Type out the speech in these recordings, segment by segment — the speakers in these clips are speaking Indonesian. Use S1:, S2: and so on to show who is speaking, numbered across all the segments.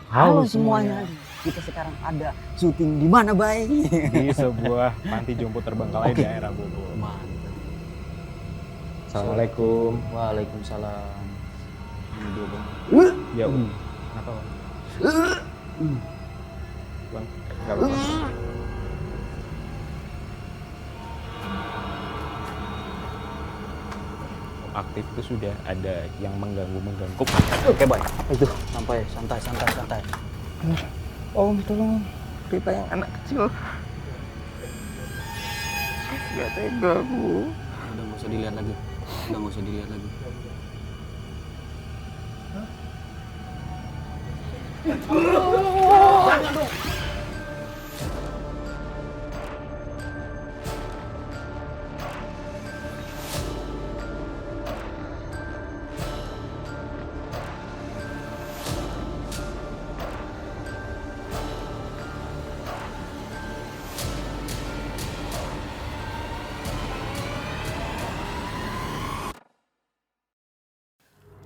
S1: Halo semuanya. Kita sekarang ada syuting di mana, Bay?
S2: Di sebuah panti jompo terbengkalai
S1: Oke.
S2: daerah Bogor.
S1: Mantap.
S2: Assalamualaikum.
S1: Waalaikumsalam. Ini dia, Bang.
S2: Ya, kenapa, Bang? Bang, nggak apa-apa. Aktif itu sudah ada yang mengganggu.
S1: Oke, Bay. Itu, santai.
S2: Om, tolong. Kita yang anak kecil. Gak tega, Bu.
S1: Udah nggak usah dilihat lagi.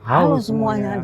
S1: Halo semuanya.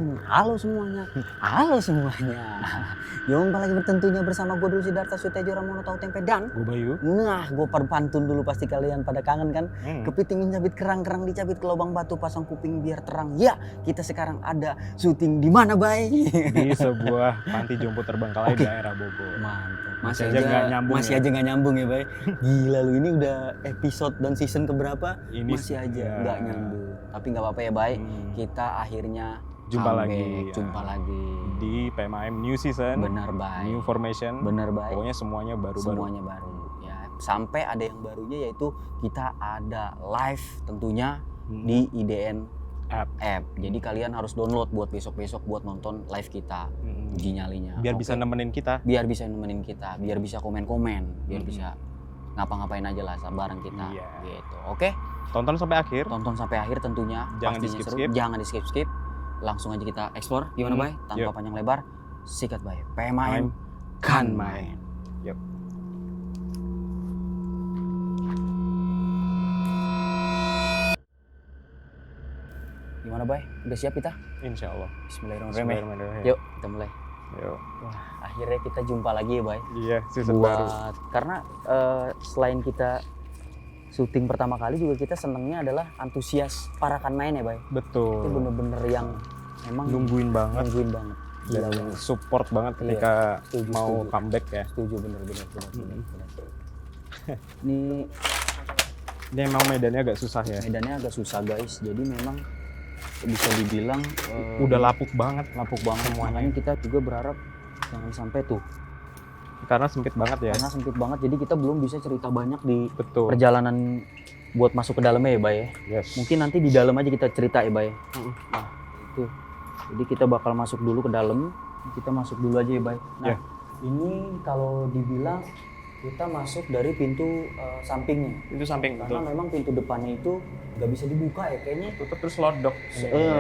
S1: Jumpa lagi tentunya bersama gue Dul Sidarta Sutejo Ramono Tahu Tempe dan
S2: Gue Bayu.
S1: nah, gue perpantun dulu pasti kalian pada kangen kan? Kepiting mencabit kerang dicabit ke lubang batu, pasang kuping biar terang. Ya, kita sekarang ada syuting di mana, Bay?
S2: Di sebuah panti jompo terbengkalai
S1: Oke.
S2: daerah Bogor.
S1: Masih
S2: Masih
S1: aja
S2: nggak nyambung
S1: masih
S2: ya?
S1: aja nggak nyambung ya, Bay. Gila lu, ini udah episode dan season keberapa?
S2: Ini
S1: Masih aja
S2: ya.
S1: nggak nyambung. Tapi nggak apa-apa ya, Bay.
S2: Hmm.
S1: Kita akhirnya
S2: Jumpa
S1: comeback,
S2: lagi, ya.
S1: jumpa lagi.
S2: Di PMAM New Season,
S1: Bener, Bay.
S2: New Formation.
S1: Bener, Bay.
S2: Pokoknya semuanya baru-baru.
S1: Semuanya baru ya. Sampai ada yang barunya, yaitu kita ada live tentunya di IDN
S2: App.
S1: Jadi kalian harus download buat besok-besok buat nonton live kita, uji nyalinya.
S2: Biar
S1: Oke?
S2: bisa nemenin kita.
S1: Biar bisa nemenin kita, biar bisa komen-komen, biar bisa ngapa-ngapain aja lah bareng kita.
S2: Iya.
S1: Gitu. Oke?
S2: Tonton sampai akhir.
S1: Tonton sampai akhir tentunya.
S2: Jangan
S1: Pastinya
S2: di-skip-skip.
S1: seru. Jangan di skip. Langsung aja kita explore. Gimana, Bay? Tanpa
S2: Yuk.
S1: panjang lebar. Sikat, Bay. PMAM
S2: Kan
S1: kan
S2: main.
S1: main.
S2: Yuk.
S1: Gimana, Bay? Udah siap kita?
S2: Insya Allah.
S1: Bismillahirrahmanirrahim.
S2: Bismillahirrahmanirrahim.
S1: Yuk, kita mulai.
S2: Yuk.
S1: Wah, akhirnya kita jumpa lagi ya, Bay.
S2: Iya, season baru.
S1: Karena selain kita syuting pertama kali juga kita senengnya adalah antusias para kan main ya, Bay. Itu
S2: Betul.
S1: bener-bener yang emang
S2: Nungguin banget
S1: nungguin banget. Gila
S2: dan
S1: banget.
S2: support banget
S1: Iya,
S2: ketika
S1: setuju,
S2: mau
S1: setuju.
S2: comeback ya.
S1: Setuju, bener. Ini
S2: Ini emang medannya agak susah ya.
S1: medannya agak susah, guys. Jadi memang bisa dibilang
S2: Udah lapuk banget
S1: lapuk banget.
S2: semuanya.
S1: Makanya kita juga berharap jangan sampai tuh.
S2: Karena sempit banget ya.
S1: Karena sempit banget, jadi kita belum bisa cerita banyak di
S2: Betul.
S1: perjalanan buat masuk ke dalamnya ya, Bay.
S2: Yes.
S1: Mungkin nanti di dalam aja kita cerita ya, Bay.
S2: Mm-mm.
S1: Nah, itu. Jadi kita bakal masuk dulu ke dalam. Kita masuk dulu aja ya, Bay. Nah,
S2: Ya.
S1: ini kalau dibilang kita masuk dari pintu sampingnya.
S2: Itu samping
S1: Karena
S2: betul.
S1: memang pintu depannya itu nggak bisa dibuka ya kayaknya.
S2: Tutup terus lodok.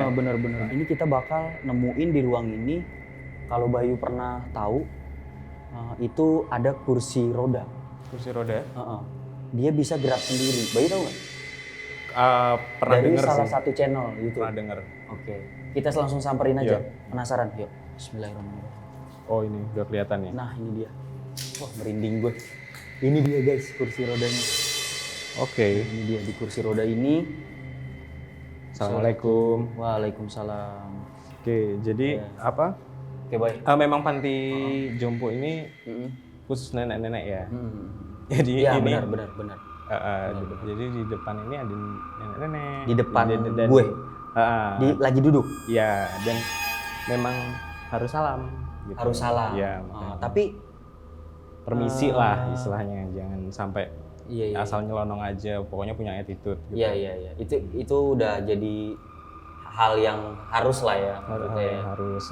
S1: Bener-bener. Ini kita bakal nemuin di ruang ini. Kalau Bayu pernah tahu, itu ada kursi roda.
S2: Kursi roda.
S1: Dia bisa gerak sendiri. Bayu tahu nggak?
S2: Pernah
S1: Dari
S2: denger
S1: salah
S2: sih.
S1: satu channel gitu.
S2: Pernah denger.
S1: Oke, kita langsung samperin aja.
S2: Iya.
S1: Penasaran? Yuk. Bismillahirrahmanirrahim.
S2: Oh ini udah kelihatan ya.
S1: Nah, ini dia. Wah, merinding gue. Ini dia, guys, kursi rodanya.
S2: Oke.
S1: Ini dia di kursi roda ini.
S2: Assalamualaikum.
S1: Waalaikumsalam.
S2: Oke, jadi
S1: Iya.
S2: apa?
S1: Oke, baik.
S2: Memang panti jompo ini khusus nenek-nenek ya. Jadi
S1: Ya,
S2: ini
S1: benar.
S2: benar. Jadi di depan ini ada nenek-nenek.
S1: Di depan
S2: dan-
S1: gue. Lagi duduk.
S2: Ya, dan memang harus salam. Gitu.
S1: Harus salam.
S2: Ya,
S1: Tapi
S2: permisi lah istilahnya, jangan sampai
S1: iya.
S2: asal nyelonong aja. Pokoknya punya attitude. Gitu.
S1: Iya. Itu udah jadi hal yang harus lah ya. maksudnya ya.
S2: Harus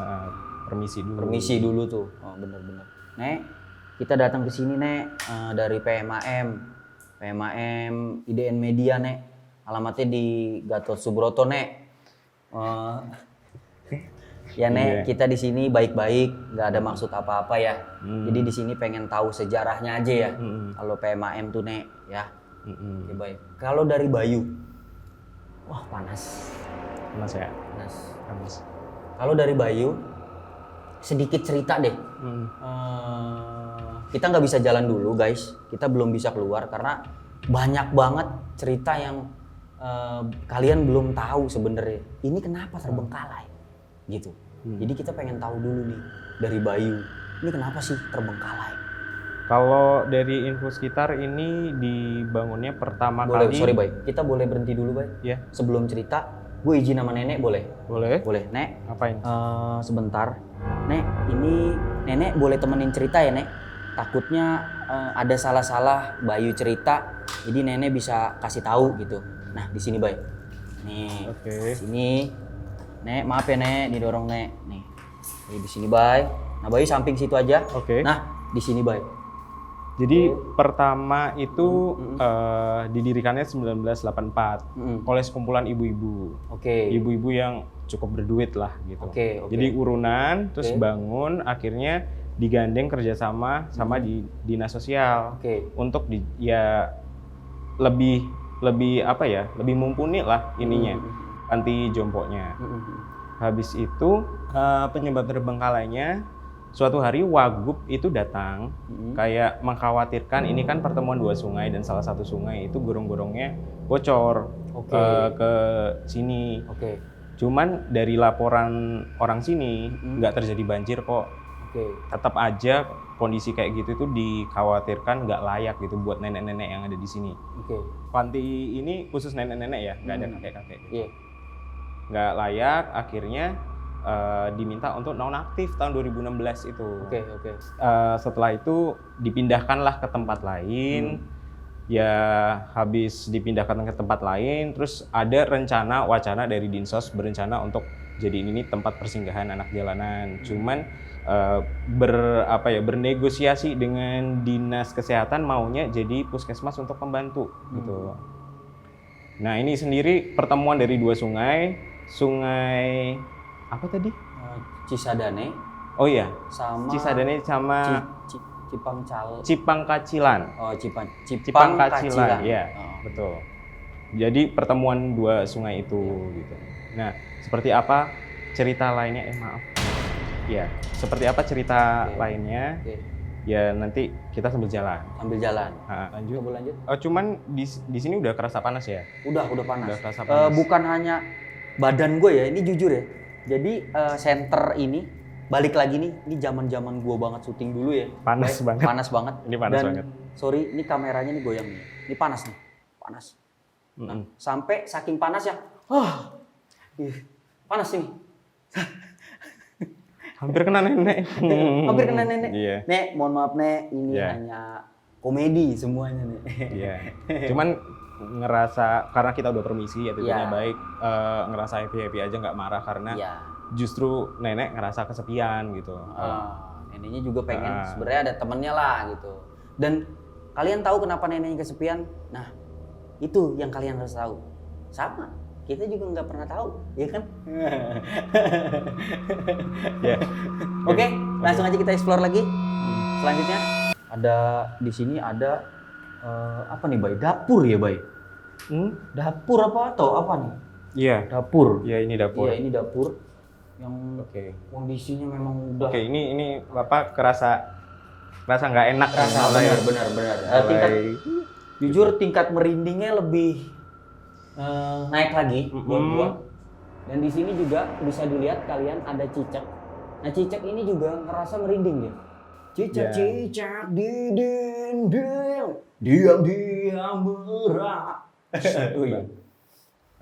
S2: permisi dulu.
S1: Permisi dulu tuh. Oh, bener. Nek, kita datang ke sini, Nek, dari PMAM IDN Media, Nek. Alamatnya di Gatot Subroto, Nek. Ya, Nek,
S2: Iya.
S1: kita di sini baik-baik, nggak ada maksud apa-apa ya. Jadi di sini pengen tahu sejarahnya aja ya. Kalau PMAM tuh, Nek, ya. Oke, baik. Kalau dari Bayu, wah panas.
S2: Mas ya.
S1: Panas.
S2: Mas.
S1: Kalau dari Bayu, sedikit cerita deh. Kita nggak bisa jalan dulu guys, kita belum bisa keluar karena banyak banget cerita yang kalian belum tahu sebenarnya. Ini kenapa terbengkalai, gitu. Jadi kita pengen tahu dulu nih dari Bayu, ini kenapa sih terbengkalai?
S2: Kalau dari info sekitar ini dibangunnya pertama
S1: Boleh,
S2: kali.
S1: sorry Bay, kita boleh berhenti dulu Bay?
S2: Ya.
S1: Sebelum cerita, gue izin sama nenek boleh?
S2: Boleh.
S1: Boleh, Nek.
S2: Ngapain?
S1: Sebentar, Nek. Ini nenek boleh temenin cerita ya, Nek? Takutnya ada salah-salah Bayu cerita, jadi nenek bisa kasih tahu gitu. Nah, di sini Bay. Nih,
S2: Oke.
S1: sini. Nek, maaf ya Nek, didorong Nek. Nih, di sini Bay. Nah, Bayu samping situ aja.
S2: Oke.
S1: Nah, di sini Bay.
S2: Jadi pertama itu didirikannya 1984 oleh sekumpulan ibu-ibu.
S1: Oke.
S2: Ibu-ibu yang cukup berduit lah gitu.
S1: Oke.
S2: Jadi urunan, terus
S1: Oke.
S2: bangun, akhirnya digandeng kerjasama sama di dinas sosial
S1: Oke.
S2: untuk ya lebih apa ya, lebih mumpuni lah ininya, panti jompoknya. Habis itu penyebab terbengkalainya, suatu hari Wagub itu datang, kayak mengkhawatirkan ini kan pertemuan dua sungai dan salah satu sungai itu gorong-gorongnya bocor ke sini.
S1: Oke.
S2: Cuman dari laporan orang sini nggak terjadi banjir kok.
S1: Oke.
S2: Tetap aja kondisi kayak gitu itu dikhawatirkan nggak layak gitu buat nenek-nenek yang ada di sini.
S1: Oke.
S2: Panti ini khusus nenek-nenek ya, nggak ada kakek-kakek.
S1: Iya.
S2: Nggak layak, akhirnya diminta untuk nonaktif tahun 2016 itu.
S1: Oke.
S2: Setelah itu dipindahkanlah ke tempat lain. Ya habis dipindahkan ke tempat lain, terus ada wacana dari Dinsos berencana untuk jadiin ini tempat persinggahan anak jalanan. Cuman bernegosiasi dengan dinas kesehatan maunya jadi puskesmas untuk pembantu gitu. Nah ini sendiri pertemuan dari dua sungai apa tadi?
S1: Cisadane.
S2: Oh iya,
S1: Sama
S2: Cisadane sama Cipangkacilan.
S1: Oh,
S2: Cipangkacilan, ya,
S1: Oh.
S2: betul. Jadi pertemuan dua sungai itu gitu. Nah, seperti apa cerita lainnya? Maaf. Ya, seperti apa cerita lainnya?
S1: Oke.
S2: Ya nanti kita sambil jalan. Lanjut.
S1: Coba lanjut.
S2: Cuman di sini udah kerasa panas ya?
S1: Udah panas.
S2: Udah kerasa panas.
S1: Bukan hanya badan gue ya, ini jujur ya. Jadi center ini balik lagi nih, ini zaman gue banget syuting dulu ya.
S2: Panas banget.
S1: Panas banget.
S2: Ini panas
S1: Dan,
S2: banget.
S1: Sorry, ini kameranya nih goyang nih. Ini panas nih, panas. Nah, sampai saking panas ya, panas ini.
S2: Hampir kena nenek.
S1: Hampir kena nenek.
S2: Iya.
S1: Nek, mohon maaf Nek, ini hanya komedi semuanya nih.
S2: Iya. Cuman ngerasa karena kita udah permisi ya tentunya baik, ngerasa happy aja nggak marah karena justru nenek ngerasa kesepian gitu.
S1: Neneknya juga pengen sebenarnya ada temennya lah gitu. Dan kalian tahu kenapa neneknya kesepian? Nah, itu yang kalian harus tahu. Sama, kita juga nggak pernah tahu, ya kan? Oke, langsung aja kita explore lagi. Selanjutnya ada di sini ada apa nih, Bay? Dapur ya, Bay? Dapur apa atau apa nih?
S2: Iya.
S1: Dapur.
S2: Iya, ini dapur.
S1: Iya, ini dapur yang kondisinya memang udah.
S2: Oke, ini Bapak kerasa nggak enak.
S1: Benar. Tingkat jujur tingkat merindingnya lebih naik lagi buat gua. Dan di sini juga bisa dilihat kalian ada cicak. Nah, cicak ini juga ngerasa merinding dia. Cicak di dinding, diam berak. Oh iya.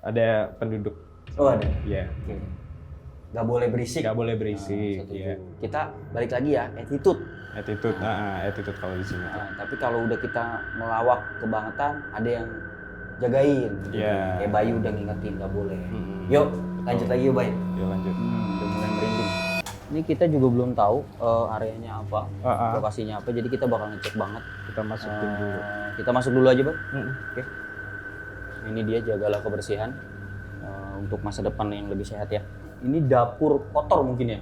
S2: Ada penduduk.
S1: Oh ada.
S2: Iya.
S1: Oke. Gak boleh berisik.
S2: Iya.
S1: Kita balik lagi ya, attitude.
S2: Attitude kalau di sini.
S1: Tapi kalau udah kita melawak kebangetan, ada yang jagain.
S2: Iya.
S1: Kayak Bayu udah ngingetin, gak boleh. Yuk, lanjut lagi yuk, Bay.
S2: Yuk lanjut.
S1: Udah mulai merinding. Ini kita juga belum tahu areanya apa, lokasinya apa, jadi kita bakal ngecek banget.
S2: Kita masukin dulu.
S1: Kita masuk dulu aja, Bay. Oke. Ini dia, jagalah kebersihan untuk masa depan yang lebih sehat ya. Ini dapur kotor mungkin ya.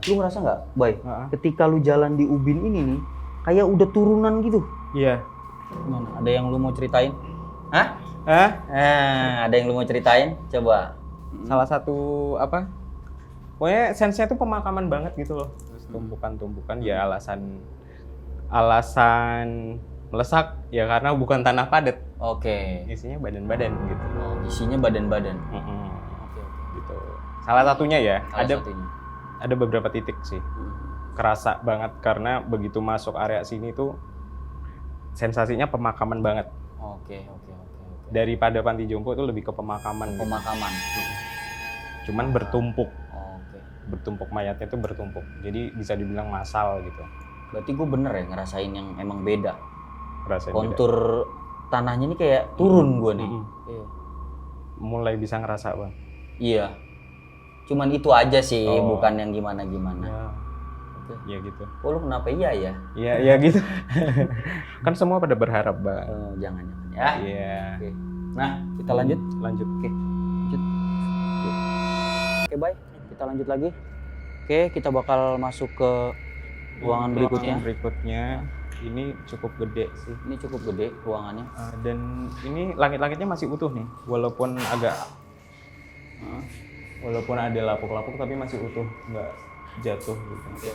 S1: Lu ngerasa nggak, Bay? Ketika lu jalan di Ubin ini nih, kayak udah turunan gitu.
S2: Iya.
S1: Gimana? Ada yang lu mau ceritain? Hah? Ada yang lu mau ceritain? Coba.
S2: Salah satu apa? Pokoknya sense-nya tuh pemakaman banget gitu loh. tumpukan-tumpukan ya alasan melesak ya karena bukan tanah padat.
S1: Oke.
S2: Isinya badan-badan gitu.
S1: Oh, isinya badan-badan. Oke.
S2: Gitu. Salah satunya ya,
S1: Salah satunya.
S2: ada beberapa titik sih. Kerasa banget karena begitu masuk area sini tuh sensasinya pemakaman banget.
S1: Oke.
S2: Daripada panti jompo itu lebih ke pemakaman.
S1: Pemakaman.
S2: Cuman bertumpuk.
S1: Oke.
S2: Bertumpuk mayatnya itu bertumpuk. Jadi bisa dibilang massal gitu.
S1: Berarti gue bener ya ngerasain yang emang beda.
S2: Rasain
S1: Kontur tanahnya ini kayak turun gue nih. Iya.
S2: Mulai bisa ngerasa bang.
S1: Iya. Cuman itu aja sih, bukan yang gimana-gimana.
S2: Ya.
S1: Oke.
S2: Ya gitu.
S1: Oh lu kenapa iya ya?
S2: Iya gitu. Kan semua pada berharap bang.
S1: Jangan-jangan ya.
S2: Iya.
S1: Oke. Nah kita lanjut.
S2: Lanjut.
S1: Oke. Lanjut. Oke bye. Kita lanjut lagi. Oke kita bakal masuk ke ruangan berikutnya.
S2: Ini cukup gede sih.
S1: Ini cukup gede ruangannya.
S2: Dan ini langit-langitnya masih utuh nih. Walaupun ada lapuk-lapuk tapi masih utuh, nggak jatuh gitu.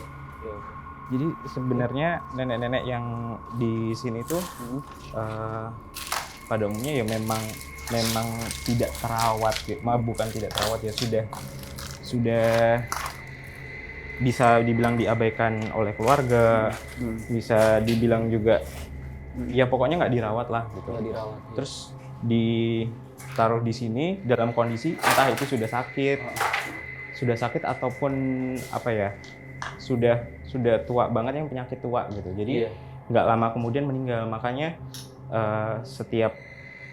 S2: Jadi sebenarnya nenek-nenek yang di sini tuh pada umumnya ya memang tidak terawat gitu. Bukan tidak terawat ya, sudah bisa dibilang diabaikan oleh keluarga, bisa dibilang juga ya pokoknya nggak dirawat lah gitu.
S1: Nggak dirawat.
S2: Terus ditaruh di sini dalam kondisi entah itu sudah sakit ataupun apa ya, sudah tua banget, yang penyakit tua gitu. Jadi nggak lama kemudian meninggal. Makanya setiap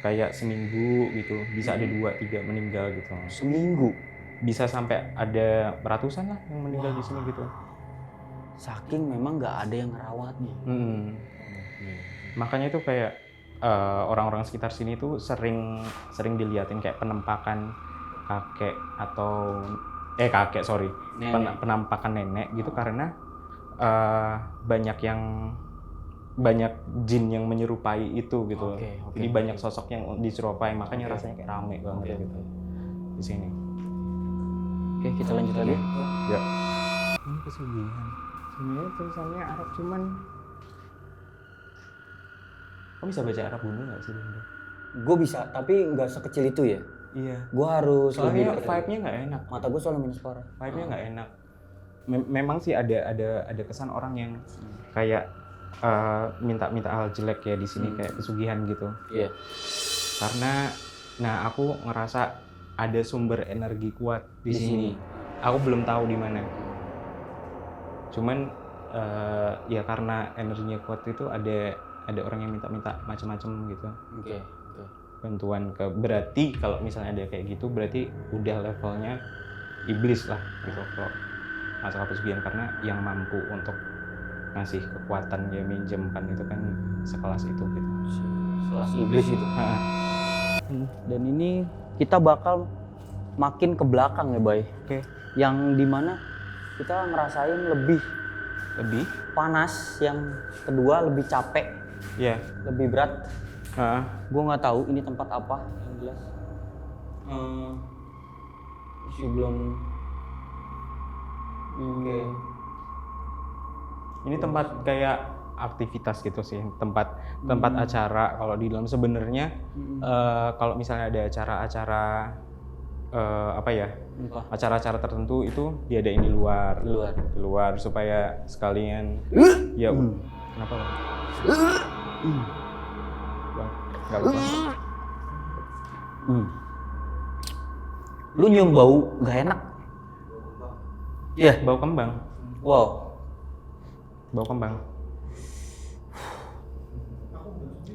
S2: kayak seminggu gitu bisa ada 2-3 meninggal gitu.
S1: Seminggu?
S2: Bisa sampai ada ratusan lah yang meninggal di sini gitu.
S1: Saking memang nggak ada yang ngerawatnya.
S2: Makanya itu kayak orang-orang sekitar sini tuh sering diliatin kayak penampakan penampakan nenek gitu, karena banyak jin yang menyerupai itu gitu. Jadi banyak sosok yang diserupai, makanya rasanya kayak rame banget gitu di sini.
S1: Oke, kita lanjut lagi.
S2: Ya. Ini pesugihan. Sebenarnya tulisannya Arab, cuman kamu bisa baca Arab Bunda nggak sih, Bunda?
S1: Gue bisa, tapi nggak sekecil itu ya.
S2: Iya.
S1: Gue harus
S2: soalnya vibe-nya nggak enak.
S1: Mata gue soalnya minus parah.
S2: Vibe-nya nggak enak. Memang sih ada kesan orang yang kayak minta hal jelek ya di sini, kayak pesugihan gitu.
S1: Iya.
S2: Karena aku ngerasa ada sumber energi kuat di sini. Aku belum tahu di mana. Cuman ya karena energinya kuat itu ada orang yang minta macam-macam gitu.
S1: Oke.
S2: Bantuan berarti kalau misalnya ada kayak gitu berarti udah levelnya iblis lah gitu kalau masalah pesugihan, karena yang mampu untuk ngasih kekuatan ya minjemkan itu kan sekelas itu gitu.
S1: Sekelas iblis itu. Dan ini kita bakal makin ke belakang ya, Bay.
S2: Oke.
S1: Yang dimana kita ngerasain lebih panas, yang kedua lebih capek.
S2: Iya.
S1: Lebih berat. Gue nggak tahu ini tempat apa yang jelas. Sebelum.
S2: Ini tempat kayak aktivitas gitu sih, tempat acara. Kalau di dalam sebenarnya kalau misalnya ada acara-acara acara-acara tertentu itu diadain di luar supaya sekalian ya kenapa Bang? Bang, nggak apa-apa.
S1: Lu nyium bau nggak enak? Iya.
S2: Bau kembang.
S1: Wow.
S2: Bau kembang.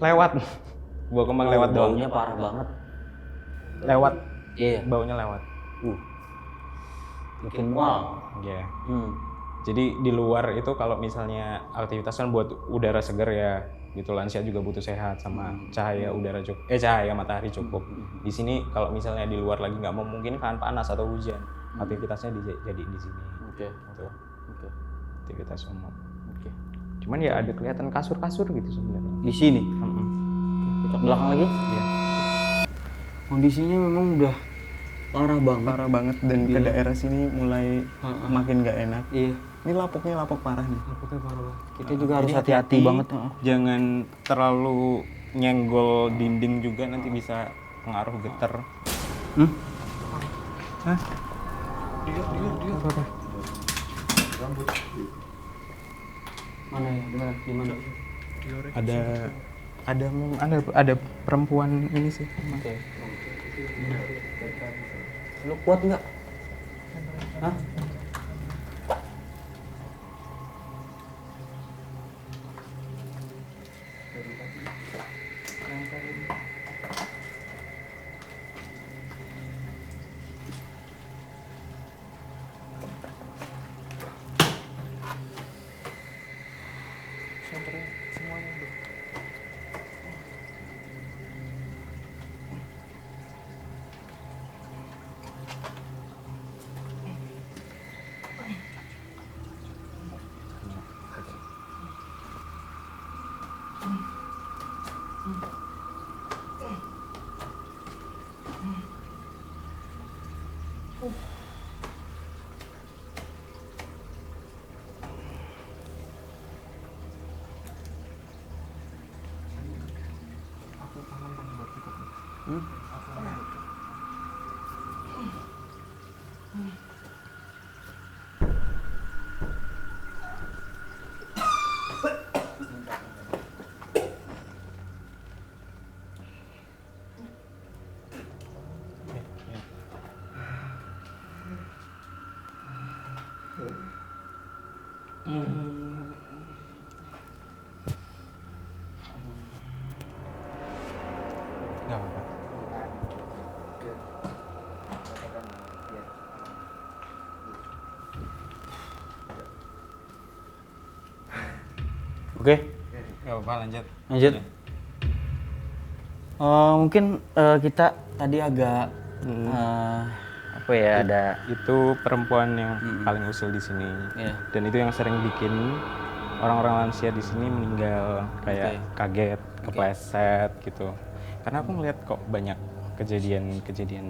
S2: Lewat. Bau kembang lewat doang.
S1: Baunya parah banget.
S2: Lewat.
S1: Iya.
S2: Baunya lewat.
S1: Bikin mual.
S2: Iya. Jadi di luar itu kalau misalnya aktivitas kan buat udara segar ya, gitu. Lansia juga butuh sehat sama cahaya udara cukup, cahaya matahari cukup. Di sini kalau misalnya di luar lagi nggak memungkinkan panas atau hujan, aktivitasnya jadi di sini.
S1: Oke.
S2: Aktivitas umum. Oke. Cuman ya ada kelihatan kasur-kasur gitu sebenarnya.
S1: Di sini. Kita ke belakang lagi.
S2: Iya.
S1: Kondisinya memang udah parah banget
S3: dan ke daerah sini mulai makin nggak enak.
S1: Iya.
S2: Ini lapuk parah nih.
S1: Lapuknya parah. Kita juga harus hati-hati banget.
S2: Jangan terlalu nyenggol dinding juga, nanti bisa pengaruh getar. Hah? Dia. Apa?
S1: Mana ya? Di mana?
S2: Ada perempuan ini sih.
S1: Oke. Lu kuat nggak? Hah?
S2: Nggak apa-apa.
S1: Oke.
S2: Nggak apa-apa, lanjut.
S1: Lanjut. Mungkin kita tadi agak apa ya, ada
S2: Itu perempuan yang paling usil di sini.
S1: Iya.
S2: Dan itu yang sering bikin orang-orang lansia di sini meninggal, kayak kaget, kepleset gitu. Karena aku melihat kok banyak kejadian-kejadian.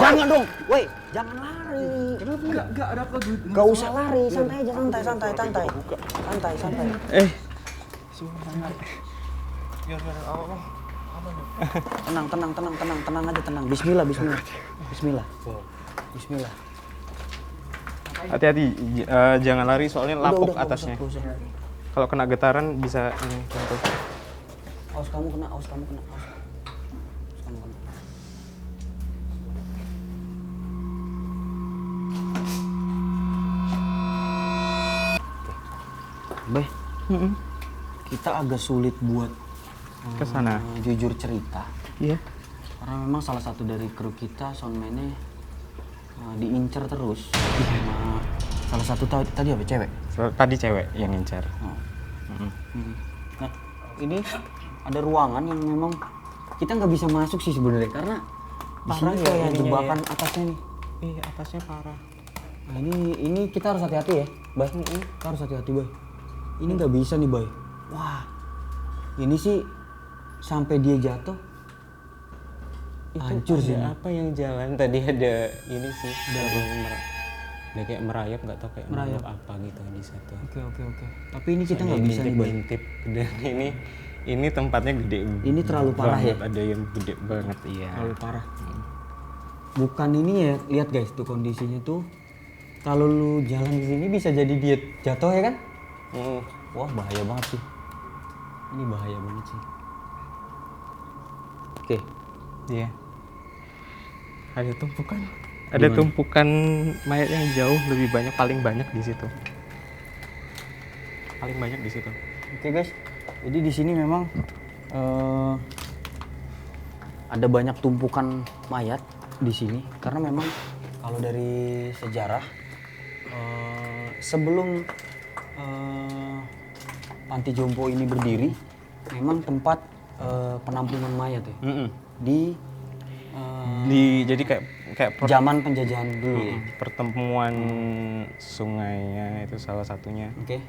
S1: Jangan dong, woi, jangan lari. Kenapa? Enggak ada apa duit. Enggak usah lari, santai aja, santai. Santai. Tenang aja. Bismillah.
S2: Hati-hati, jangan lari soalnya lapuk
S1: Udah,
S2: atasnya.
S1: nggak usah.
S2: Kalau kena getaran bisa ini jatuh.
S1: Awas kamu kena. Bay, kita agak sulit buat
S2: Ke sana.
S1: jujur cerita.
S2: Iya.
S1: Karena memang salah satu dari kru kita, soundman-nya diincer terus sama salah satu tadi apa, cewek?
S2: Tadi cewek yang ngincar.
S1: Nah, ini ada ruangan yang memang kita nggak bisa masuk sih sebenarnya karena parah
S2: Di sini
S1: kayak
S2: ininya
S1: jebakan atasnya nih.
S2: Iya, atasnya parah.
S1: Nah, ini kita harus hati-hati ya, Bay. Kita harus hati-hati, Bay. Ini nggak bisa nih, Bay. Wah, ini sih sampai dia jatuh hancur sih.
S2: Apa yang jalan tadi ada ini sih. Ada kayak merayap, nggak tahu kayak merayap apa gitu di satu.
S1: Oke. Tapi ini kita nggak bisa nih, Bay.
S2: Ngintip. Dan ini tempatnya gede.
S1: Ini terlalu parah
S2: banget.
S1: ya?
S2: Ada yang gede banget, iya.
S1: Terlalu parah. Bukan ini ya, lihat guys tuh kondisinya tuh. Kalau lu jalan di sini bisa jadi dia jatuh ya kan? Wah, bahaya banget sih. Ini bahaya banget sih. Oke.
S2: Iya. Ada tumpukan mayat yang jauh lebih banyak, paling banyak di situ.
S1: Oke guys, jadi di sini memang ada banyak tumpukan mayat di sini karena memang kalau dari sejarah sebelum Panti Jompo ini berdiri, memang tempat penampungan mayat ya.
S2: Jadi kayak
S1: Zaman penjajahan dulu ya.
S2: pertemuan sungainya itu salah satunya.
S1: Oke.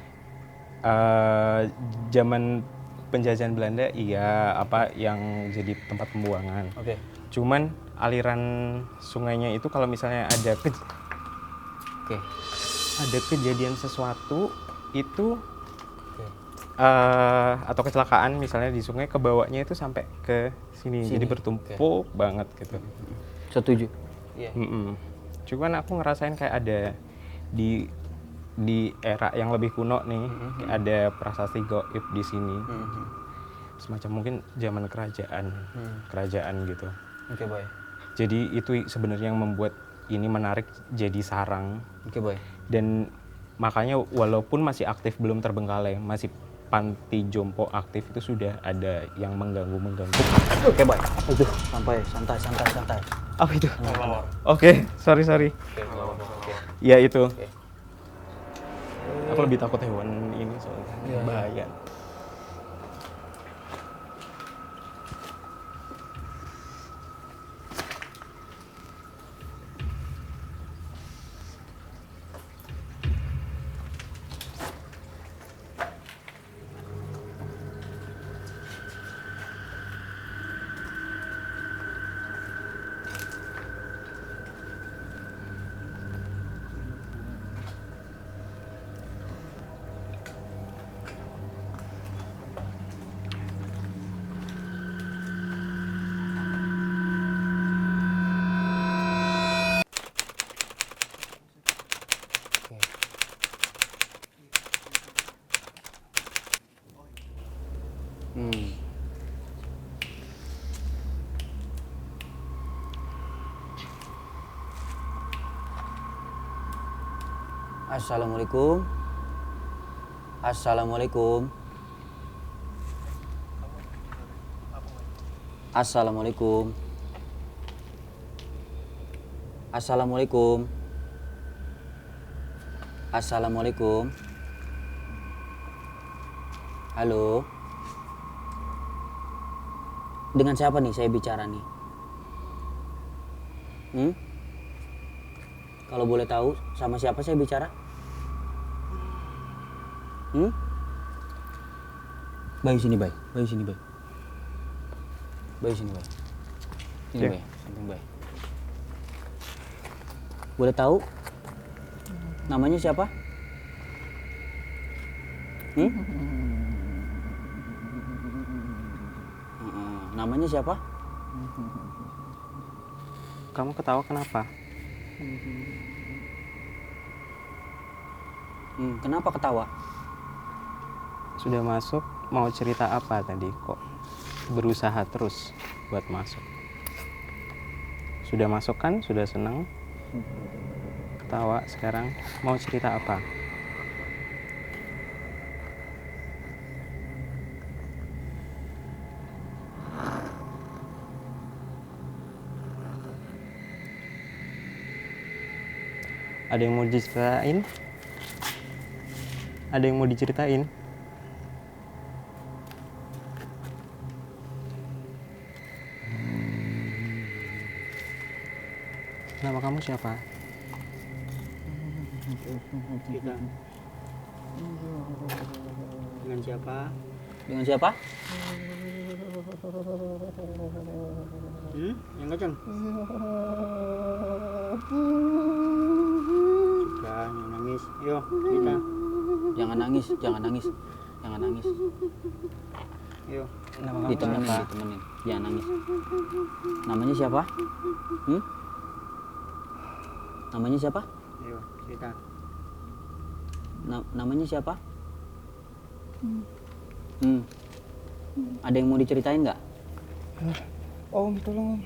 S2: Zaman penjajahan Belanda iya, apa yang jadi tempat pembuangan.
S1: Oke.
S2: Cuman aliran sungainya itu kalau misalnya ada
S1: Oke.
S2: ada kejadian sesuatu itu
S1: Oke.
S2: atau kecelakaan misalnya di sungai, kebawanya itu sampai ke sini. Jadi bertumpuk banget gitu.
S1: Setuju. Iya.
S2: Cuman aku ngerasain kayak ada di era yang lebih kuno nih, kayak ada prasasti gaib di sini. Semacam mungkin zaman kerajaan gitu.
S1: Oke, Boy.
S2: Jadi itu sebenarnya yang membuat ini menarik jadi sarang.
S1: Oke, Boy.
S2: Dan makanya walaupun masih aktif belum terbengkalai, masih panti jompo aktif, itu sudah ada yang mengganggu.
S1: Oke, Boy. Aduh, santai.
S2: Apa itu? Oke, sorry.
S1: Oke.
S2: Ya itu. Aku lebih takut hewan ini soalnya bahaya.
S1: Assalamualaikum. Assalamualaikum. Assalamualaikum. Assalamualaikum. Assalamualaikum. Halo. Dengan siapa nih saya bicara nih? Kalau boleh tahu sama siapa saya bicara? Bayu sini, Bay. Sini, Bay. Sini, Bay. Samping, Bay. Boleh tahu namanya siapa? Namanya siapa?
S2: Kamu ketawa kenapa?
S1: Kenapa ketawa?
S2: Sudah masuk, mau cerita apa tadi? Kok berusaha terus buat masuk? Sudah masuk kan? Sudah senang? Ketawa sekarang, mau cerita apa? Ada yang mau diceritain? Ada yang mau diceritain? Nama kamu siapa?
S3: Kita. Dengan siapa?
S1: Dengan siapa?
S3: Yang kencang. Sudah, jangan nangis. Yuk, kita.
S1: Jangan nangis.
S3: Yuk.
S2: Nama kamu
S1: Ditemenin. Jangan nangis. Namanya siapa? Namanya siapa?
S3: Yuk, kita.
S1: Namanya siapa? Ada yang mau diceritain nggak?
S3: Om, tolong.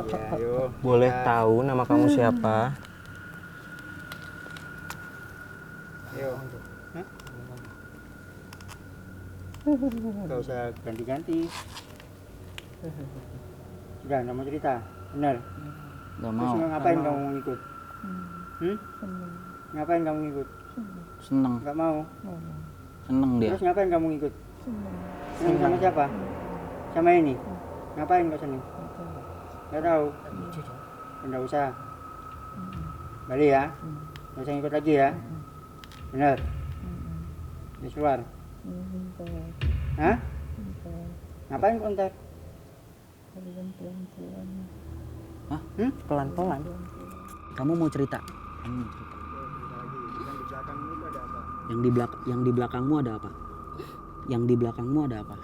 S3: Ya, yuk.
S2: Boleh tahu nama kamu siapa?
S3: Yuk. Hah? Gak usah ganti-ganti. Sudah, nggak mau cerita. Benar.
S1: Nggak
S3: Terus
S1: mau.
S3: ngapain kamu ngikut? Ngapain kamu ngikut?
S1: Seneng
S3: Nggak mau.
S1: dia.
S3: Terus ngapain kamu ngikut? Senang sama siapa? Sama ini? Ngapain kau senang? Nggak tahu. Nggak usah. Balik ya. Nggak usah ngikut lagi ya. Benar. Ya keluar. Hah? Ngapain kontak?
S1: Hah?
S3: Pelan-pelan.
S1: Kamu mau cerita? Yang di belakangmu ada apa? Yang di belakangmu ada apa?